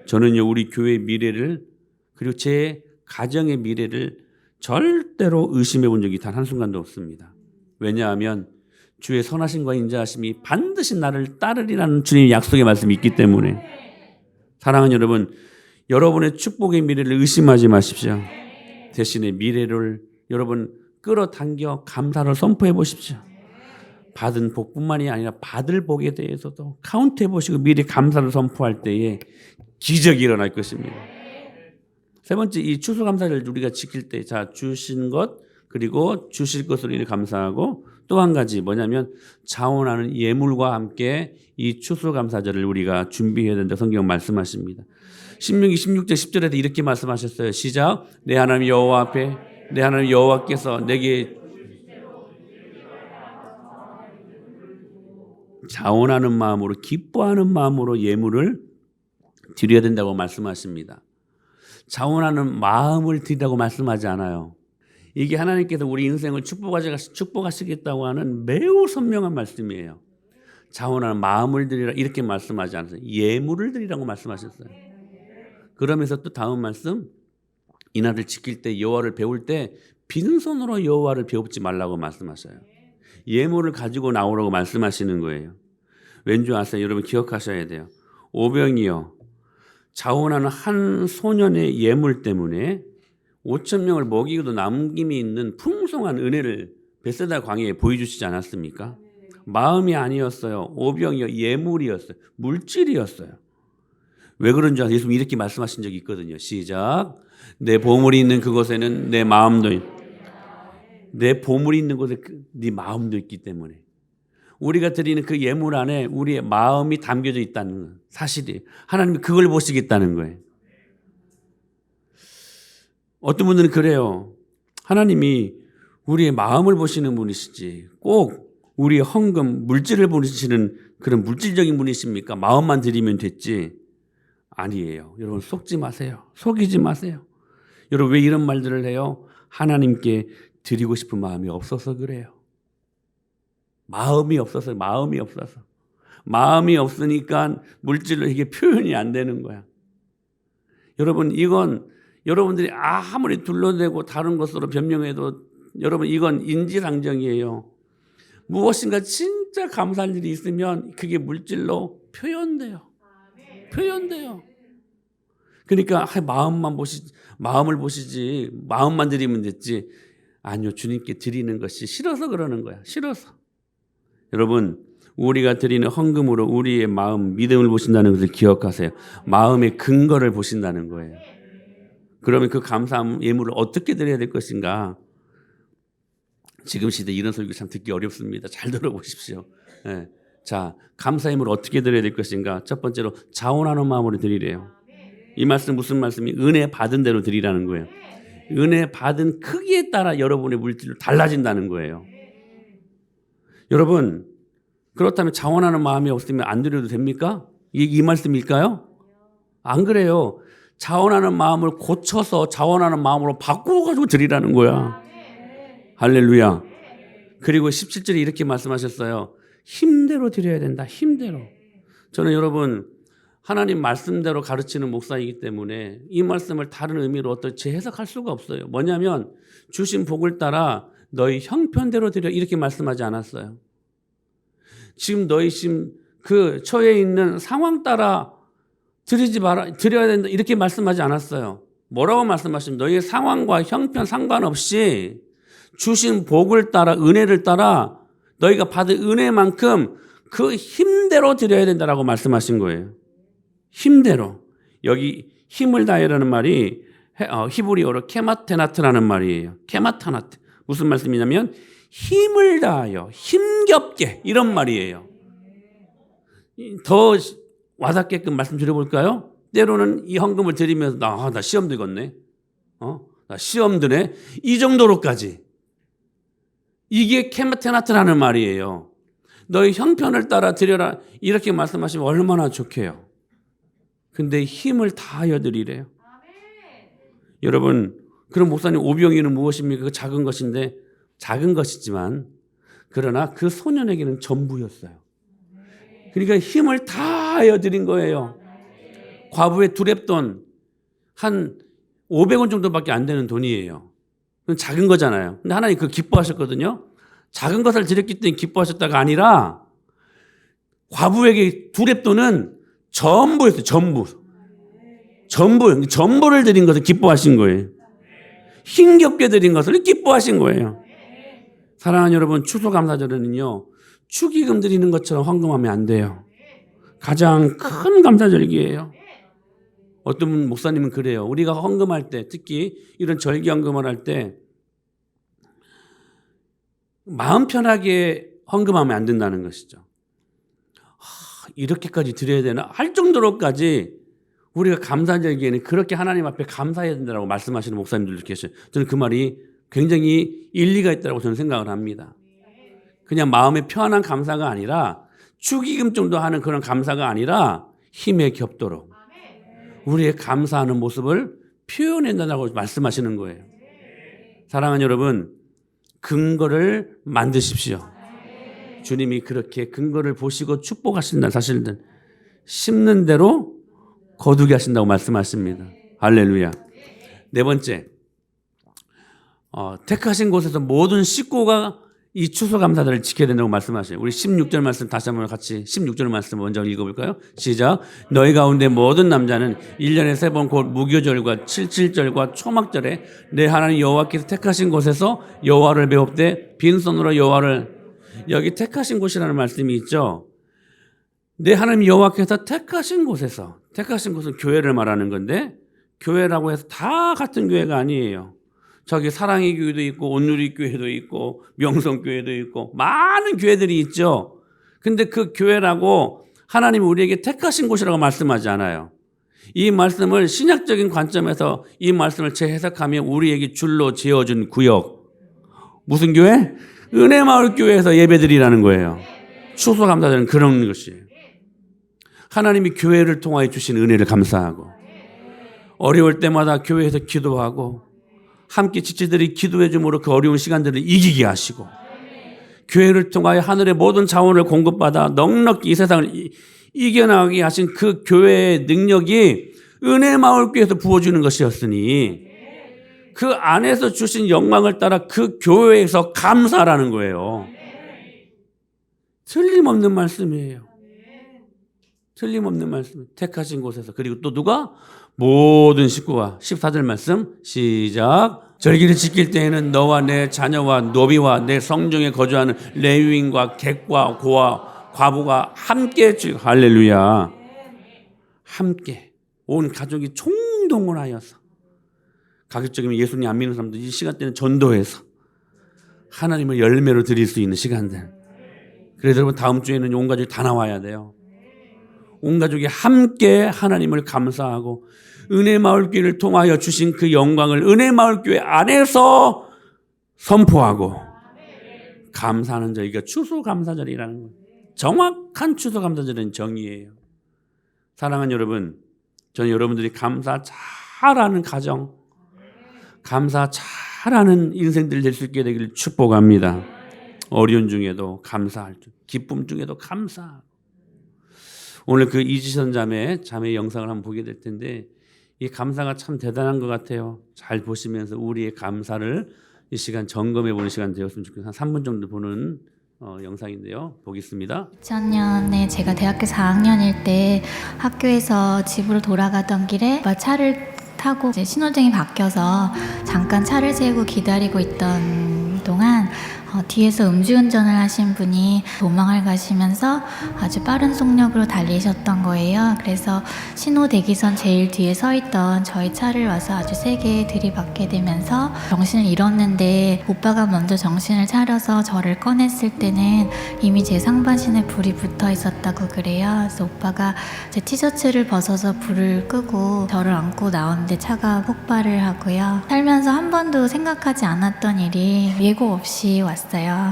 저는요 우리 교회의 미래를 그리고 제 가정의 미래를 절대로 의심해 본 적이 단 한순간도 없습니다. 왜냐하면 주의 선하심과 인자하심이 반드시 나를 따르리라는 주님의 약속의 말씀이 있기 때문에. 사랑하는 여러분, 여러분의 축복의 미래를 의심하지 마십시오. 대신에 미래를 여러분 끌어당겨 감사를 선포해 보십시오. 받은 복뿐만이 아니라 받을 복에 대해서도 카운트해 보시고 미리 감사를 선포할 때에 기적이 일어날 것입니다. 세 번째, 이 추수감사를 우리가 지킬 때, 자 주신 것 그리고 주실 것으로 인해 감사하고 또 한 가지 뭐냐면 자원하는 예물과 함께 이 추수감사절을 우리가 준비해야 된다 성경 말씀하십니다. 신명기 16장 10절에도 이렇게 말씀하셨어요. 시작. 내 하나님 여호와 앞에 내 하나님 여호와께서 내게 자원하는 마음으로 기뻐하는 마음으로 예물을 드려야 된다고 말씀하십니다. 자원하는 마음을 드리라고 말씀하지 않아요. 이게 하나님께서 우리 인생을 축복하시겠다고 하는 매우 선명한 말씀이에요. 자원하는 마음을 드리라 이렇게 말씀하지 않았어요. 예물을 드리라고 말씀하셨어요. 그러면서 또 다음 말씀, 이날을 지킬 때 여호와를 배울 때 빈손으로 여호와를 배웁지 말라고 말씀하셔요. 예물을 가지고 나오라고 말씀하시는 거예요. 왠지 아세요? 여러분 기억하셔야 돼요. 오병이어 자원하는 한 소년의 예물 때문에 5,000명을 먹이고도 남김이 있는 풍성한 은혜를 베세다 광야에 보여주시지 않았습니까? 마음이 아니었어요. 오병이어 예물이었어요. 물질이었어요. 왜 그런 줄 아세요? 예수님 이렇게 말씀하신 적이 있거든요. 시작. 내 보물이 있는 그곳에는 내 마음도 내 보물이 있는 곳에 네 마음도 있기 때문에 우리가 드리는 그 예물 안에 우리의 마음이 담겨져 있다는 사실이 하나님이 그걸 보시겠다는 거예요. 어떤 분들은 그래요. 하나님이 우리의 마음을 보시는 분이시지 꼭 우리의 헌금, 물질을 보시는 그런 물질적인 분이십니까? 마음만 드리면 됐지. 아니에요. 여러분 속지 마세요. 속이지 마세요. 여러분 왜 이런 말들을 해요? 하나님께 드리고 싶은 마음이 없어서 그래요. 마음이 없어서. 마음이 없으니까 물질로 이게 표현이 안 되는 거야. 여러분 이건 여러분들이 아무리 둘러대고 다른 것으로 변명해도 여러분 이건 인지상정이에요. 무엇인가 진짜 감사할 일이 있으면 그게 물질로 표현돼요. 그러니까 마음을 보시지 마음만 드리면 됐지. 아니요, 주님께 드리는 것이 싫어서 그러는 거야. 싫어서. 여러분 우리가 드리는 헌금으로 우리의 마음, 믿음을 보신다는 것을 기억하세요. 마음의 근거를 보신다는 거예요. 그러면 그 감사한 예물을 어떻게 드려야 될 것인가? 지금 시대 이런 설교 참 듣기 어렵습니다. 잘 들어보십시오. 네. 자, 감사 예물을 어떻게 드려야 될 것인가? 첫 번째로 자원하는 마음으로 드리래요. 이 말씀 무슨 말씀이? 은혜 받은 대로 드리라는 거예요. 은혜 받은 크기에 따라 여러분의 물질로 달라진다는 거예요. 여러분 그렇다면 자원하는 마음이 없으면 안 드려도 됩니까? 이 말씀일까요? 안 그래요. 자원하는 마음을 고쳐서 자원하는 마음으로 바꾸어가지고 드리라는 거야. 할렐루야. 그리고 17절에 이렇게 말씀하셨어요. 힘대로 드려야 된다. 힘대로. 저는 여러분 하나님 말씀대로 가르치는 목사이기 때문에 이 말씀을 다른 의미로 어떻게 해석할 수가 없어요. 뭐냐면 주신 복을 따라 너희 형편대로 드려 이렇게 말씀하지 않았어요. 지금 그 처해 있는 상황 따라 드려야 된다 이렇게 말씀하지 않았어요. 뭐라고 말씀하십니까? 너희의 상황과 형편 상관없이 주신 복을 따라 은혜를 따라 너희가 받은 은혜만큼 그 힘대로 드려야 된다라고 말씀하신 거예요. 힘대로. 여기 힘을 다해라는 말이 히브리어로 케마테나트라는 말이에요. 케마타나트. 무슨 말씀이냐면 힘을 다하여 힘겹게 이런 말이에요. 더 와닿게끔 말씀드려볼까요? 때로는 이 헌금을 드리면서 나 시험 들겠네. 나 시험 드네. 이 정도로까지. 이게 케마테나트라는 말이에요. 너희 형편을 따라 드려라 이렇게 말씀하시면 얼마나 좋게요. 근데 힘을 다하여 드리래요. 여러분 그럼 목사님 오병이는 무엇입니까? 그 작은 것인데 작은 것이지만 그러나 그 소년에게는 전부였어요. 그러니까 힘을 다하여 드린 거예요. 과부의 두렙돈 한 500원 정도밖에 안 되는 돈이에요. 작은 거잖아요. 근데 하나님 그거 기뻐하셨거든요. 작은 것을 드렸기 때문에 기뻐하셨다가 아니라 과부에게 두렙돈은 전부였어요. 전부를 드린 것을 기뻐하신 거예요. 힘겹게 드린 것을 기뻐하신 거예요. 사랑하는 여러분, 추수감사절에는요 축의금 드리는 것처럼 헌금하면 안 돼요. 가장 큰 감사절기예요. 어떤 목사님은 그래요. 우리가 헌금할 때 특히 이런 절기 헌금을 할 때 마음 편하게 헌금하면 안 된다는 것이죠. 이렇게까지 드려야 되나 할 정도로까지 우리가 감사절기에는 그렇게 하나님 앞에 감사해야 된다고 말씀하시는 목사님들도 계셔요. 저는 그 말이 굉장히 일리가 있다고 저는 생각을 합니다. 그냥 마음의 편안한 감사가 아니라 축의금 정도 하는 그런 감사가 아니라 힘에 겹도록 우리의 감사하는 모습을 표현한다고 말씀하시는 거예요. 사랑하는 여러분, 근거를 만드십시오. 주님이 그렇게 근거를 보시고 축복하신다는 사실은 심는 대로 거두게 하신다고 말씀하십니다. 할렐루야. 네 번째, 택하신 곳에서 모든 식구가 이 추수감사들을 지켜야 된다고 말씀하셔요. 우리 16절 말씀 다시 한번 같이 16절 말씀 먼저 읽어볼까요? 시작. 너희 가운데 모든 남자는 1년에 3번 곧 무교절과 칠칠절과 초막절에 내 하나님 여호와께서 택하신 곳에서 여호와를 배웁되 빈손으로 여호와를. 여기 택하신 곳이라는 말씀이 있죠. 내 하나님 여호와께서 택하신 곳에서 택하신 곳은 교회를 말하는 건데 교회라고 해서 다 같은 교회가 아니에요. 저기 사랑의 교회도 있고 온누리 교회도 있고 명성교회도 있고 많은 교회들이 있죠. 근데 그 교회라고 하나님이 우리에게 택하신 곳이라고 말씀하지 않아요. 이 말씀을 신약적인 관점에서 이 말씀을 재해석하면 우리에게 줄로 지어준 구역. 무슨 교회? 은혜마을교회에서 예배드리라는 거예요. 추수감사절은 그런 것이에요. 하나님이 교회를 통하여 주신 은혜를 감사하고 어려울 때마다 교회에서 기도하고 함께 지체들이 기도해 줌으로 그 어려운 시간들을 이기게 하시고 교회를 통하여 하늘의 모든 자원을 공급받아 넉넉히 이 세상을 이겨나가게 하신 그 교회의 능력이 은혜마을교회에서 부어주는 것이었으니 그 안에서 주신 영광을 따라 그 교회에서 감사라는 거예요. 틀림없는 말씀이에요. 틀림없는 말씀. 택하신 곳에서. 그리고 또 누가? 모든 식구가. 14절 말씀 시작. 절기를 지킬 때에는 너와 내 자녀와 노비와 내 성중에 거주하는 레위인과 객과 고와 과부가 함께 할렐루야. 함께 온 가족이 총동원하여서 가급적이면 예수님 안 믿는 사람들 이 시간대는 전도해서 하나님을 열매로 드릴 수 있는 시간들. 그래서 여러분 다음 주에는 온 가족이 다 나와야 돼요. 온 가족이 함께 하나님을 감사하고 은혜마을교회를 통하여 주신 그 영광을 은혜마을교회 안에서 선포하고 감사하는 저희가 추수감사절이라는 거예요. 정확한 추수감사절은 정의예요. 사랑하는 여러분, 저는 여러분들이 감사 잘하는 가정, 감사 잘하는 인생들 될 수 있게 되기를 축복합니다. 어려운 중에도 감사할 줄, 기쁨 중에도 감사. 오늘 그 이지선 자매 영상을 한번 보게 될 텐데 이 감사가 참 대단한 것 같아요. 잘 보시면서 우리의 감사를 이 시간 점검해 보는 시간 되었으면 좋겠어요. 한 3분 정도 보는 영상인데요. 보겠습니다. 2000년에 제가 대학교 4학년일 때 학교에서 집으로 돌아가던 길에 차를 타고 이제 신호등이 바뀌어서 잠깐 차를 세우고 기다리고 있던 동안 뒤에서 음주운전을 하신 분이 도망을 가시면서 아주 빠른 속력으로 달리셨던 거예요. 그래서 신호 대기선 제일 뒤에 서 있던 저희 차를 와서 아주 세게 들이받게 되면서 정신을 잃었는데 오빠가 먼저 정신을 차려서 저를 꺼냈을 때는 이미 제 상반신에 불이 붙어 있었다고 그래요. 그래서 오빠가 제 티셔츠를 벗어서 불을 끄고 저를 안고 나오는데 차가 폭발을 하고요. 살면서 한 번도 생각하지 않았던 일이 예고 없이 왔어요.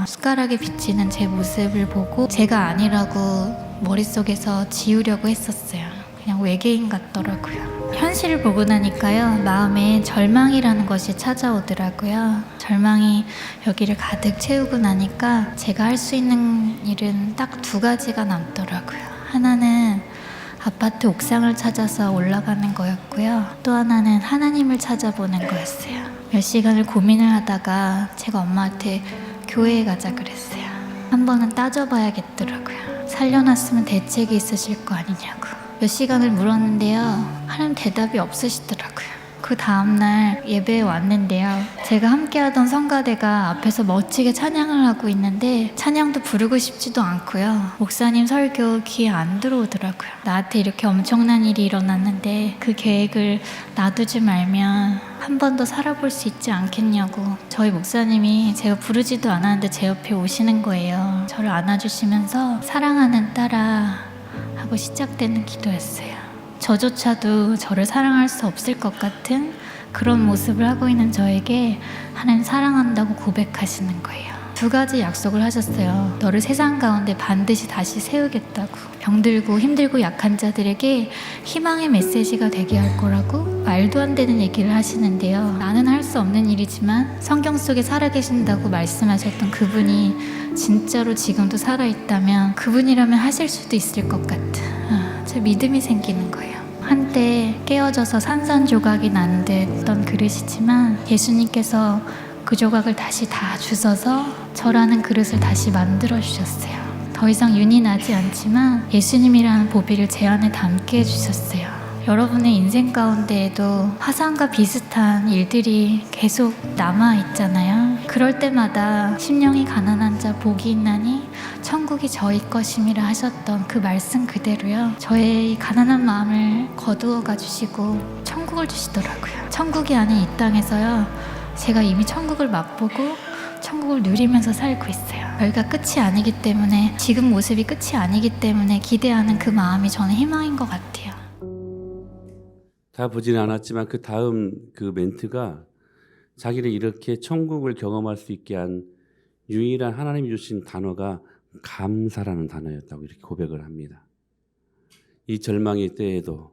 숟가락에 비치는 제 모습을 보고 제가 아니라고 머릿속에서 지우려고 했었어요. 그냥 외계인 같더라고요. 현실을 보고 나니까요, 마음에 절망이라는 것이 찾아오더라고요. 절망이 여기를 가득 채우고 나니까 제가 할 수 있는 일은 딱 두 가지가 남더라고요. 하나는 아파트 옥상을 찾아서 올라가는 거였고요. 또 하나는 하나님을 찾아보는 거였어요. 몇 시간을 고민을 하다가 제가 엄마한테 교회에 가자 그랬어요. 한 번은 따져봐야겠더라고요. 살려놨으면 대책이 있으실 거 아니냐고. 몇 시간을 물었는데요, 하나님 대답이 없으시더라고요. 그 다음날 예배에 왔는데요, 제가 함께하던 성가대가 앞에서 멋지게 찬양을 하고 있는데 찬양도 부르고 싶지도 않고요. 목사님 설교 귀에 안 들어오더라고요. 나한테 이렇게 엄청난 일이 일어났는데 그 계획을 놔두지 말면 한 번 더 살아볼 수 있지 않겠냐고. 저희 목사님이 제가 부르지도 않았는데 제 옆에 오시는 거예요. 저를 안아주시면서 사랑하는 딸아 하고 시작되는 기도였어요. 저조차도 저를 사랑할 수 없을 것 같은 그런 모습을 하고 있는 저에게 하나님 사랑한다고 고백하시는 거예요. 두 가지 약속을 하셨어요. 너를 세상 가운데 반드시 다시 세우겠다고. 병들고 힘들고 약한 자들에게 희망의 메시지가 되게 할 거라고 말도 안 되는 얘기를 하시는데요. 나는 할 수 없는 일이지만 성경 속에 살아계신다고 말씀하셨던 그분이 진짜로 지금도 살아있다면 그분이라면 하실 수도 있을 것 같은 제 믿음이 생기는 거예요. 한때 깨어져서 산산조각이 난 듯던 그릇이지만 예수님께서 그 조각을 다시 다 주셔서 저라는 그릇을 다시 만들어 주셨어요. 더 이상 윤이 나지 않지만 예수님이라는 보비를 제 안에 담게 해주셨어요. 여러분의 인생 가운데에도 화상과 비슷한 일들이 계속 남아있잖아요. 그럴 때마다 심령이 가난한 자 복이 있나니 천국이 저희 것임이라 하셨던 그 말씀 그대로요. 저의 이 가난한 마음을 거두어가 주시고 천국을 주시더라고요. 천국이 아닌 이 땅에서요. 제가 이미 천국을 맛보고 천국을 누리면서 살고 있어요. 여기가 끝이 아니기 때문에, 지금 모습이 끝이 아니기 때문에 기대하는 그 마음이 저는 희망인 것 같아요. 다 보지는 않았지만 그 다음 그 멘트가 자기를 이렇게 천국을 경험할 수 있게 한 유일한 하나님이 주신 단어가 감사라는 단어였다고 이렇게 고백을 합니다. 이 절망의 때에도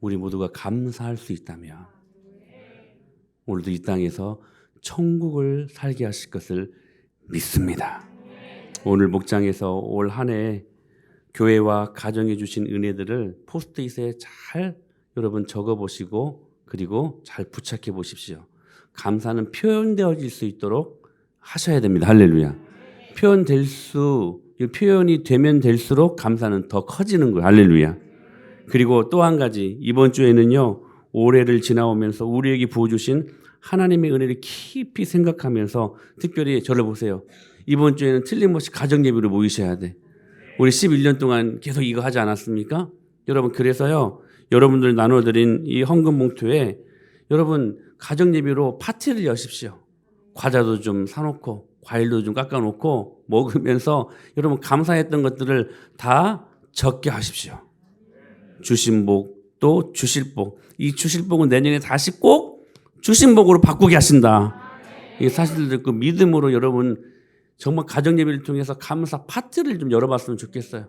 우리 모두가 감사할 수 있다면 오늘도 이 땅에서 천국을 살게 하실 것을 믿습니다. 오늘 목장에서 올 한 해 교회와 가정에 주신 은혜들을 포스트잇에 잘 여러분 적어보시고 그리고 잘 부착해 보십시오. 감사는 표현되어질 수 있도록 하셔야 됩니다. 할렐루야. 표현이 되면 될수록 감사는 더 커지는 거예요. 할렐루야. 그리고 또 한 가지, 이번 주에는요, 올해를 지나오면서 우리에게 부어주신 하나님의 은혜를 깊이 생각하면서 특별히 저를 보세요. 이번 주에는 틀림없이 가정예배로 모이셔야 돼. 우리 11년 동안 계속 이거 하지 않았습니까? 여러분, 그래서요, 여러분들 나눠드린 이 헌금 봉투에 여러분 가정예배로 파티를 여십시오. 과자도 좀 사놓고 과일도 좀 깎아놓고 먹으면서 여러분 감사했던 것들을 다 적게 하십시오. 주신 복 또 주실 복, 이 주실 복은 내년에 다시 꼭 주신 복으로 바꾸게 하신다. 이 사실들 그 믿음으로 여러분 정말 가정예배를 통해서 감사 파티를 좀 열어봤으면 좋겠어요.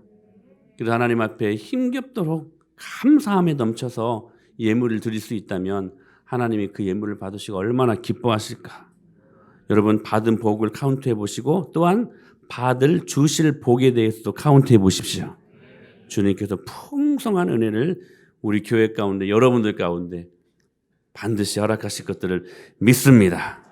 그래서 하나님 앞에 힘겹도록 감사함에 넘쳐서 예물을 드릴 수 있다면 하나님이 그 예물을 받으시고 얼마나 기뻐하실까. 여러분 받은 복을 카운트해 보시고 또한 받을 주실 복에 대해서도 카운트해 보십시오. 주님께서 풍성한 은혜를 우리 교회 가운데 여러분들 가운데 반드시 허락하실 것들을 믿습니다.